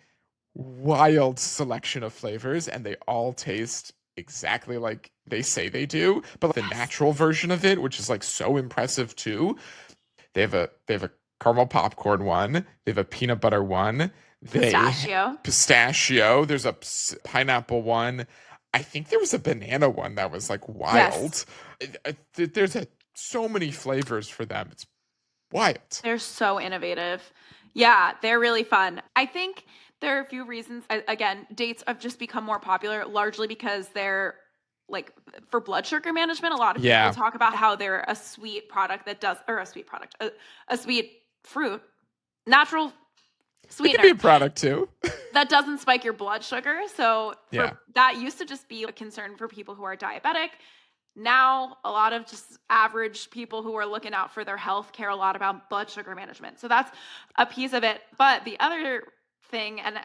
wild selection of flavors, and they all taste exactly like they say they do, but the natural version of it, which is like so impressive too. They have a caramel popcorn one, they have a peanut butter one, pistachio. There's a pineapple one. I think there was a banana one that was like wild. Yes. There's so many flavors for them. It's wild. They're so innovative. Yeah, they're really fun. I think there are a few reasons. Again, dates have just become more popular, largely because they're like for blood sugar management. A lot of people talk about how they're a sweet product a sweet fruit, natural It could be sweetener a product too. that doesn't spike your blood sugar. So Yeah. that used to just be a concern for people who are diabetic. Now, a lot of just average people who are looking out for their health care a lot about blood sugar management. So that's a piece of it. But the other thing, and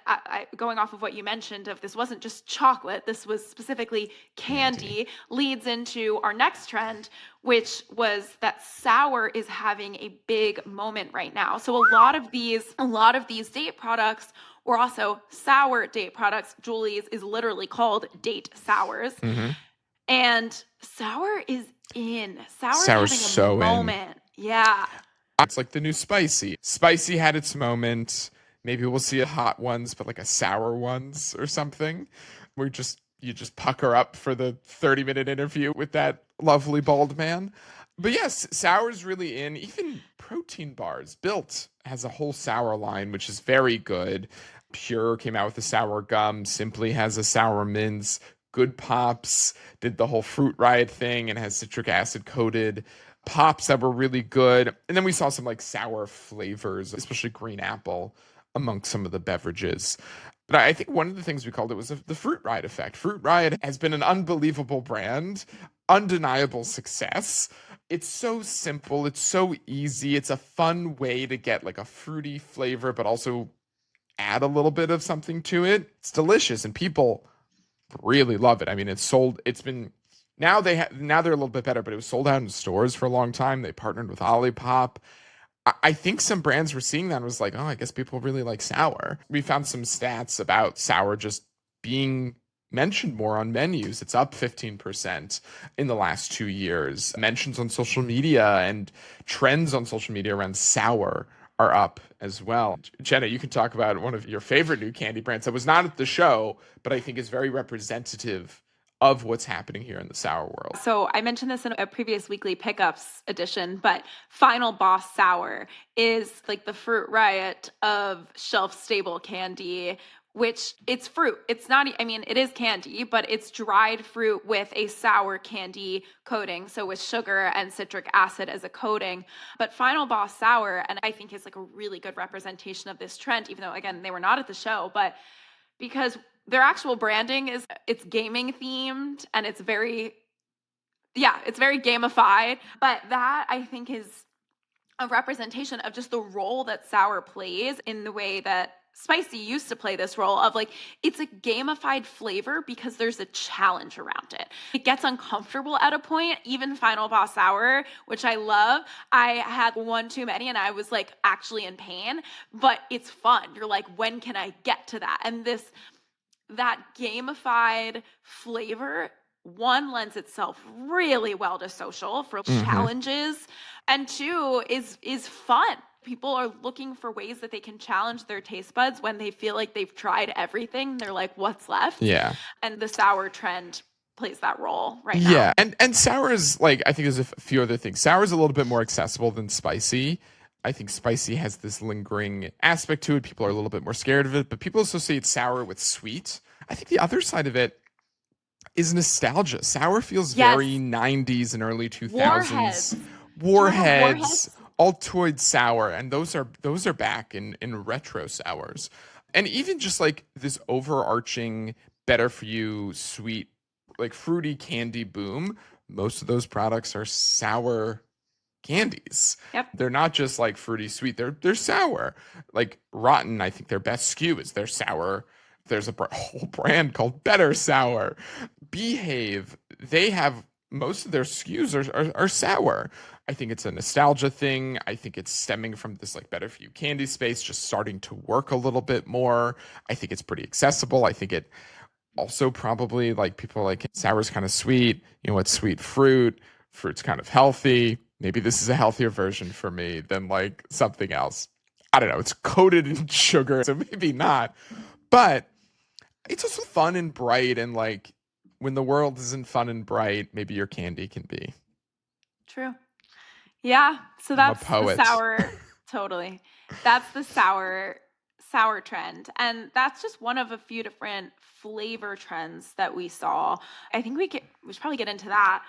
going off of what you mentioned, of this wasn't just chocolate, this was specifically candy, leads into our next trend, which was that sour is having a big moment right now. So a lot of these date products were also sour date products. Julie's is literally called Date Sours. Mm-hmm. And sour is in. Sour Sour's is having a so in. moment. Yeah. It's like the new spicy. Spicy had its moment. Maybe we'll see a hot ones, but like a sour ones or something. Where you just pucker up for the 30-minute interview with that lovely bald man. But yes, sour's really in. Even protein bars. Built has a whole sour line, which is very good. Pure came out with a sour gum. Simply has a sour mints. Good Pops did the whole fruit riot thing and has citric acid coated pops that were really good. And then we saw some like sour flavors, especially green apple, amongst some of the beverages. But I think one of the things we called it was the Fruit Riot effect. Fruit Riot has been an unbelievable brand, undeniable success. It's so simple, it's so easy, it's a fun way to get like a fruity flavor, but also add a little bit of something to it. It's delicious, and people really love it. I mean, it's been now now they're a little bit better, but it was sold out in stores for a long time. They partnered with Olipop. I think some brands were seeing that and was like, oh, I guess people really like sour. We found some stats about sour just being mentioned more on menus. It's up 15% in the last 2 years. Mentions on social media and trends on social media around sour are up as well. Jenna, you can talk about one of your favorite new candy brands that was not at the show, but I think is very representative of what's happening here in the sour world. So I mentioned this in a previous weekly pickups edition, but Final Boss Sour is like the Fruit Riot of shelf stable candy, which it's fruit. It's not, I mean, it is candy, but it's dried fruit with a sour candy coating. So with sugar and citric acid as a coating. But Final Boss Sour, and I think is like a really good representation of this trend, even though, again, they were not at the show, but because their actual branding it's gaming themed and it's very gamified. But that I think is a representation of just the role that sour plays in the way that spicy used to play this role of like, it's a gamified flavor because there's a challenge around it. It gets uncomfortable at a point. Even Final Boss Sour, which I love, I had one too many and I was like actually in pain, but it's fun. You're like, when can I get to that? And that gamified flavor, one, lends itself really well to social for challenges, and two, is fun. People are looking for ways that they can challenge their taste buds when they feel like they've tried everything. They're like, what's left? Yeah. And the sour trend plays that role right now. Yeah. And sour is like, I think there's a few other things. Sour is a little bit more accessible than spicy. I think spicy has this lingering aspect to it. People are a little bit more scared of it, but people associate sour with sweet. I think the other side of it is nostalgia. Sour feels very 90s and early 2000s. Warheads, Altoid sour, and those are back in retro sours. And even just like this overarching better for you sweet, like fruity candy boom, most of those products are sour candies. Yep. They're not just like fruity sweet, they're sour. Like Rotten, I think their best SKU is their sour. There's a whole brand called Better Sour. Behave, they have most of their SKUs are sour. I think it's a nostalgia thing. I think it's stemming from this like better for you candy space just starting to work a little bit more. I think it's pretty accessible. I think it also probably like people are like sour's kind of sweet. You know, it's sweet fruit. Fruit's kind of healthy. Maybe this is a healthier version for me than like something else. I don't know. It's coated in sugar, so maybe not. But it's also fun and bright, and like when the world isn't fun and bright, maybe your candy can be. True. Yeah. So that's I'm a poet. the sour. Totally. That's the sour trend. And that's just one of a few different flavor trends that we saw. I think we should probably get into that.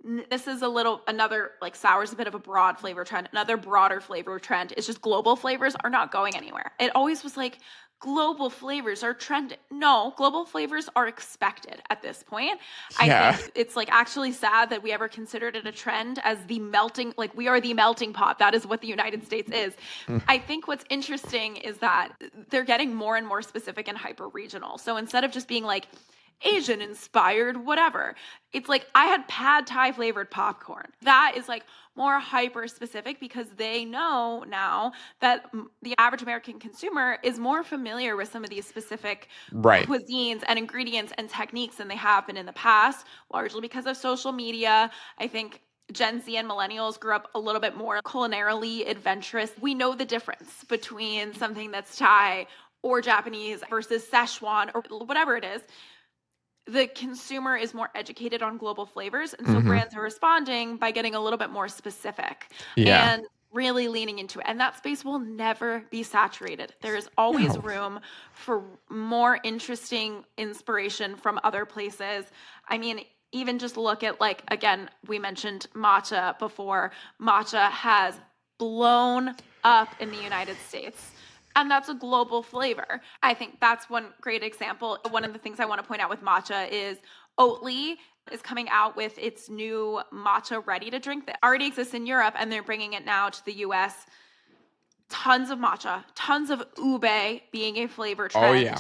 this is another, like, sour is a bit of a broad flavor trend. Another broader flavor trend is just global flavors are not going anywhere. It always was like global flavors are trending. No, global flavors are expected at this point. I Yeah. think it's like actually sad that we ever considered it a trend as the melting, like we are the melting pot. That is what the United States is. I think what's interesting is that they're getting more and more specific and hyper regional. So instead of just being like Asian inspired, whatever. It's like I had pad thai flavored popcorn. That is like more hyper specific because they know now that the average American consumer is more familiar with some of these specific Right. cuisines and ingredients and techniques than they have been in the past, largely because of social media. I think Gen Z and millennials grew up a little bit more culinarily adventurous. We know the difference between something that's Thai or Japanese versus Szechuan or whatever it is. The consumer is more educated on global flavors. And so brands are responding by getting a little bit more specific Yeah. and really leaning into it. And that space will never be saturated. There is always No. room for more interesting inspiration from other places. I mean, even just look at, like, again, we mentioned matcha before. Matcha has blown up in the United States. And that's a global flavor. I think that's one great example. One of the things I want to point out with matcha is Oatly is coming out with its new matcha ready to drink that already exists in Europe, and they're bringing it now to the US. Tons of matcha, tons of ube being a flavor trend. Oh, yeah.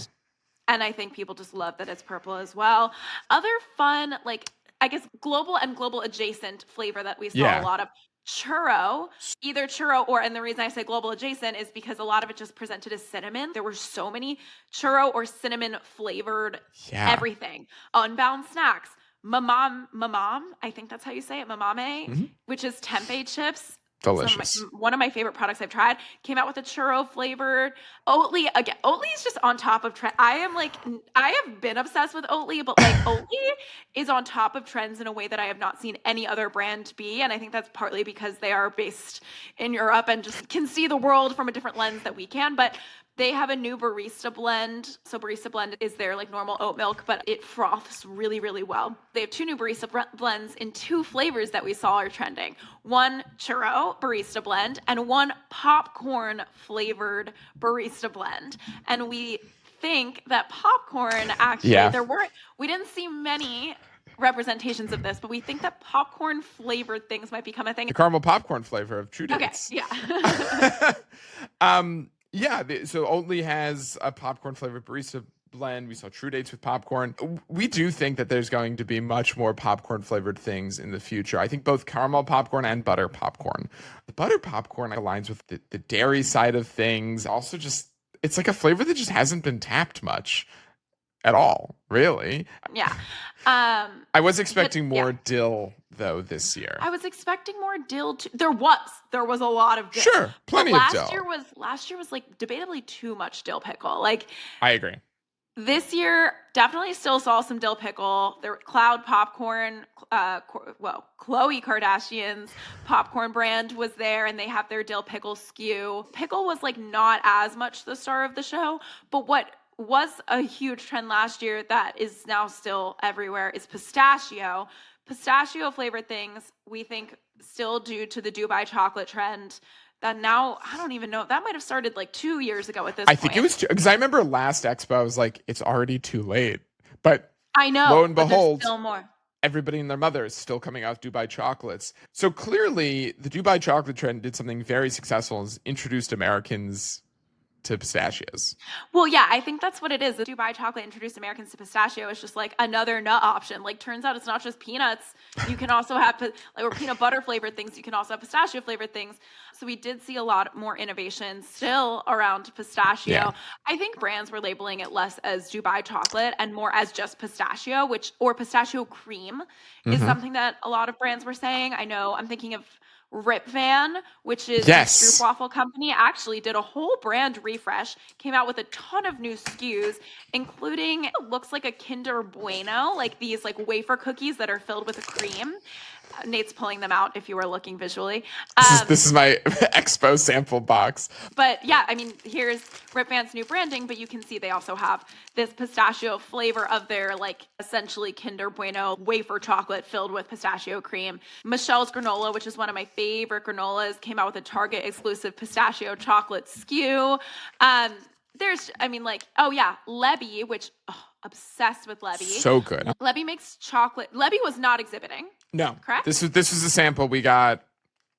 And I think people just love that it's purple as well. Other fun, like, I guess global and global adjacent flavor that we saw Yeah. a lot of, churro, either churro or, and the reason I say global adjacent is because a lot of it just presented as cinnamon. There were so many churro or cinnamon flavored Yeah. everything. Unbound snacks, mamam, I think that's how you say it, mamame, which is tempeh chips. Delicious. One of my favorite products I've tried came out with a churro flavored Oatly. Again, Oatly is just on top of trend. I have been obsessed with Oatly, but like Oatly is on top of trends in a way that I have not seen any other brand be. And I think that's partly because they are based in Europe and just can see the world from a different lens that we can. But they have a new barista blend. So barista blend is their like normal oat milk, but it froths really, really well. They have two new barista blends in two flavors that we saw are trending. One churro barista blend and one popcorn flavored barista blend. And we think that popcorn actually, we didn't see many representations of this, but we think that popcorn flavored things might become a thing. The caramel popcorn flavor of True Okay, Dates. yeah. Yeah, so Oatly has a popcorn flavored barista blend. We saw True Dates with popcorn. We do think that there's going to be much more popcorn flavored things in the future. I think both caramel popcorn and butter popcorn. The butter popcorn aligns with the dairy side of things. Also, just it's like a flavor that just hasn't been tapped much at all, really. Yeah. I was expecting more dill though this year. I was expecting more dill too. There was a lot of dill. Sure, plenty of dill. Last year was like debatably too much dill pickle. Like, I agree. This year definitely still saw some dill pickle. There Cloud Popcorn, Khloe Kardashian's popcorn brand was there, and they have their dill pickle SKU. Pickle was like not as much the star of the show, but what was a huge trend last year that is now still everywhere is pistachio. Pistachio flavored things, we think, still due to the Dubai chocolate trend that now, I don't even know, that might have started like 2 years ago at this point. I think it was because I remember last Expo, I was like, it's already too late. But I know, lo and behold, still more. Everybody and their mother is still coming out with Dubai chocolates. So clearly, the Dubai chocolate trend did something very successful and introduced Americans to pistachios. Well, yeah, I think that's what it is. The Dubai chocolate introduced Americans to pistachio is just like another nut option. Like, turns out it's not just peanuts. You can also have or peanut butter flavored things. You can also have pistachio flavored things. So we did see a lot more innovation still around pistachio. Yeah. I think brands were labeling it less as Dubai chocolate and more as just pistachio, or pistachio cream is something that a lot of brands were saying. I know I'm thinking of Rip Van, which is a Stroop waffle company, actually did a whole brand refresh, came out with a ton of new SKUs, including, it looks like a Kinder Bueno, like these like wafer cookies that are filled with a cream. Nate's pulling them out if you were looking visually. This is my Expo sample box. But yeah, I mean, here's Rip Van's new branding, but you can see they also have this pistachio flavor of their like essentially Kinder Bueno wafer chocolate filled with pistachio cream. Michelle's granola, which is one of my favorite granolas, came out with a Target exclusive pistachio chocolate SKU. There's, I mean, like, oh yeah, Lebby, which obsessed with Lebby. So good. Lebby makes chocolate. Lebby was not exhibiting. No, correct. This was a sample we got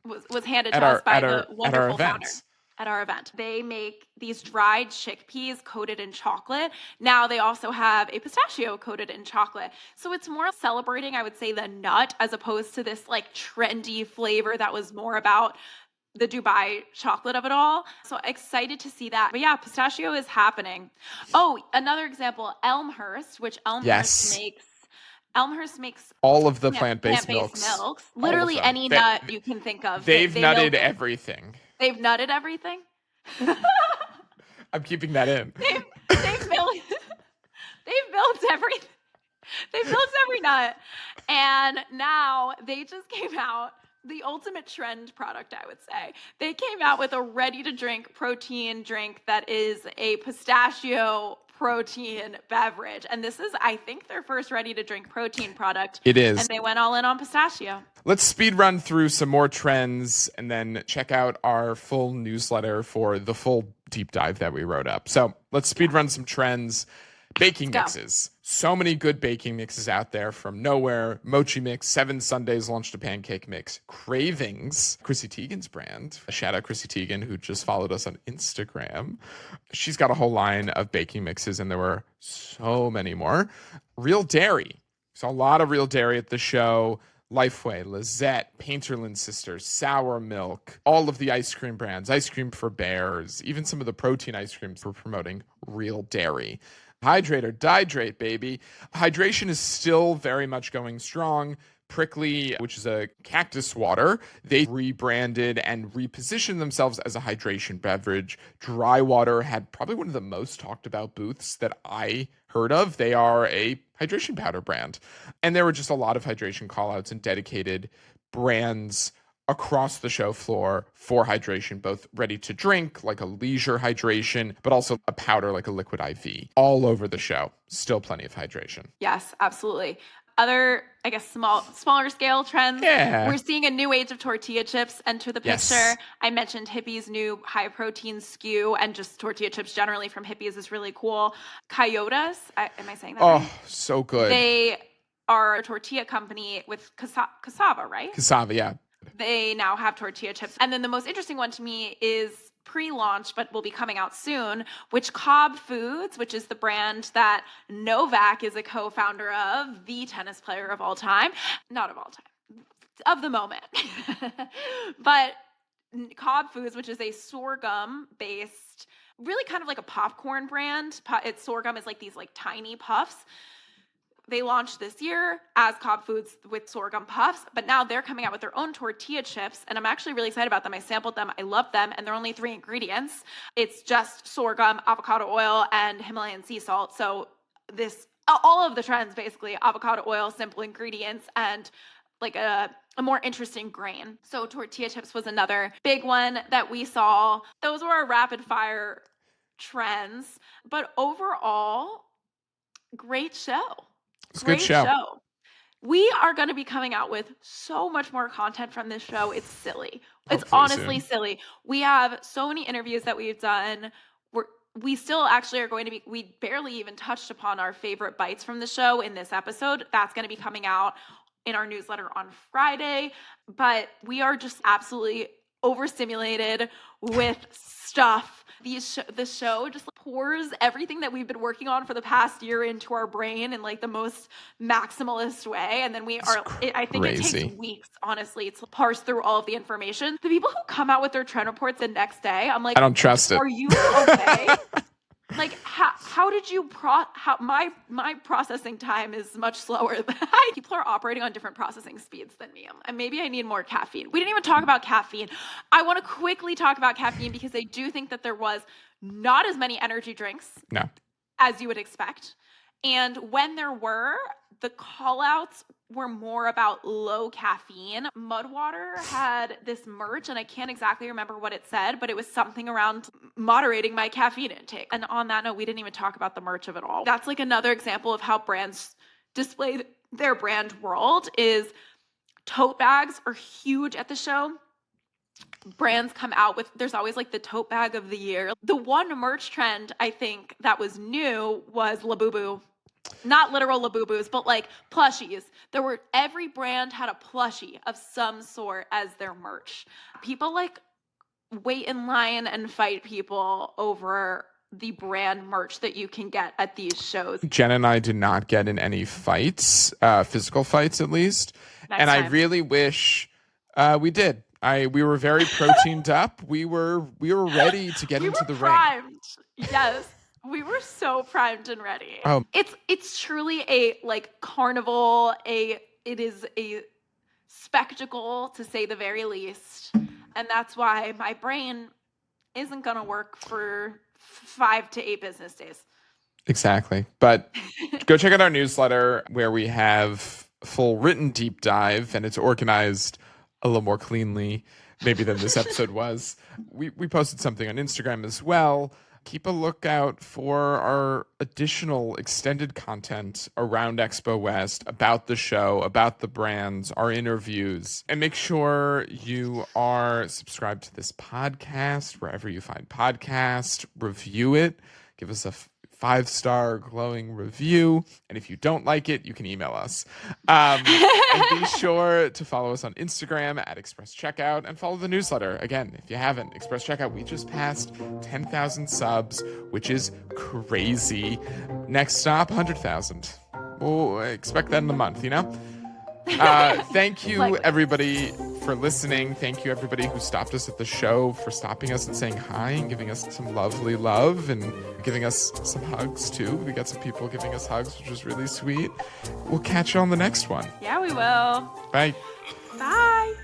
was handed to us by the wonderful founder. events. At our event. They make these dried chickpeas coated in chocolate. Now they also have a pistachio coated in chocolate. So it's more celebrating, I would say, the nut as opposed to this like trendy flavor that was more about the Dubai chocolate of it all. So excited to see that. But yeah, pistachio is happening. Oh, another example, Elmhurst, which Elmhurst makes all of the plant-based milks. Literally any nut you can think of. They've nutted everything. They've nutted everything? I'm keeping that in. They've built everything. They built every nut. And now they just came out, the ultimate trend product, I would say. They came out with a ready-to-drink protein drink that is a pistachio protein beverage. And this is, I think, their first ready-to-drink protein product. It is. And they went all in on pistachio. Let's speed run through some more trends and then check out our full newsletter for the full deep dive that we wrote up. So let's speed run some trends. Baking mixes. So many good baking mixes out there from nowhere. Mochi Mix, 7 Sundays launched a pancake mix. Cravings, Chrissy Teigen's brand. A shout out Chrissy Teigen, who just followed us on Instagram. She's got a whole line of baking mixes, and there were so many more. Real Dairy. So a lot of Real Dairy at the show. Lifeway, Lizette, Painterland Sisters, Sour Milk, all of the ice cream brands, Ice Cream for Bears, even some of the protein ice creams were promoting Real Dairy. Hydrate or Dihydrate, baby. Hydration is still very much going strong. Prickly, which is a cactus water, they rebranded and repositioned themselves as a hydration beverage. Dry Water had probably one of the most talked about booths that I heard of. They are a hydration powder brand. And there were just a lot of hydration callouts and dedicated brands across the show floor for hydration, both ready to drink, like a leisure hydration, but also a powder like a liquid IV. All over the show, still plenty of hydration. Yes, absolutely. Other, I guess, smaller scale trends. Yeah. We're seeing a new age of tortilla chips enter the picture. Yes. I mentioned Hippie's new high protein SKU, and just tortilla chips generally from Hippie's is really cool. Coyotas, am I saying that right? Oh, so good. They are a tortilla company with cassava, right? Cassava, yeah. They now have tortilla chips. And then the most interesting one to me is pre-launch, but will be coming out soon, which Cobb Foods, which is the brand that Novak is a co-founder of, the tennis player of all time, not of all time, of the moment. But Cobb Foods, which is a sorghum-based, really kind of like a popcorn brand. It's sorghum is like these like tiny puffs. They launched this year as Cobb Foods with sorghum puffs, but now they're coming out with their own tortilla chips, and I'm actually really excited about them. I sampled them. I love them, and they're only 3 ingredients. It's just sorghum, avocado oil, and Himalayan sea salt. So all of the trends, basically, avocado oil, simple ingredients, and like a more interesting grain. So tortilla chips was another big one that we saw. Those were our rapid fire trends, but overall, great show. It's a good show. We are going to be coming out with so much more content from this show. It's silly. It's Hopefully honestly soon. silly. We have so many interviews that we've done. We still actually are going to be, we barely even touched upon our favorite bites from the show in this episode. That's going to be coming out in our newsletter on Friday. But we are just absolutely overstimulated with stuff. The show just pours everything that we've been working on for the past year into our brain in like the most maximalist way. And then I think it takes weeks, honestly, to parse through all of the information. The people who come out with their trend reports the next day, I'm like, I don't trust it. Are you okay? Like, how did you my processing time is much slower than people are operating on different processing speeds than me. And maybe I need more caffeine. We didn't even talk about caffeine. I want to quickly talk about caffeine because I do think that there was not as many energy drinks as you would expect. And when there were, The call outs were more about low caffeine. Mudwater had this merch, and I can't exactly remember what it said, but it was something around moderating my caffeine intake. And on that note, we didn't even talk about the merch of it all. That's like another example of how brands display their brand world. Is tote bags are huge at the show. Brands come out with, there's always like the tote bag of the year. The one merch trend I think that was new was Labubu. Not literal Labubus, but like plushies. Every brand had a plushie of some sort as their merch. People like wait in line and fight people over the brand merch that you can get at these shows. Jen and I did not get in any fights, physical fights at least. Next I time. really wish we did. We were very proteined up. We were ready to get into the primed. ring. Yes. We were so primed and ready. Oh. It's truly a like carnival. It is a spectacle to say the very least. And that's why my brain isn't going to work for 5 to 8 business days. Exactly. But go check out our newsletter where we have a full written deep dive, and it's organized a little more cleanly maybe than this episode was. We posted something on Instagram as well. Keep a lookout for our additional extended content around Expo West, about the show, about the brands, our interviews. And make sure you are subscribed to this podcast wherever you find podcasts. Review it. Give us a 5-star glowing review. And if you don't like it, you can email us. And be sure to follow us on Instagram at Express Checkout, and follow the newsletter. Again, if you haven't, Express Checkout, we just passed 10,000 subs, which is crazy. Next stop, 100,000. We'll expect that in the month, you know? Thank you, everybody, for listening. Thank you, everybody who stopped us at the show, for stopping us and saying hi and giving us some lovely love and giving us some hugs, too. We got some people giving us hugs, which was really sweet. We'll catch you on the next one. Yeah, we will. Bye. Bye.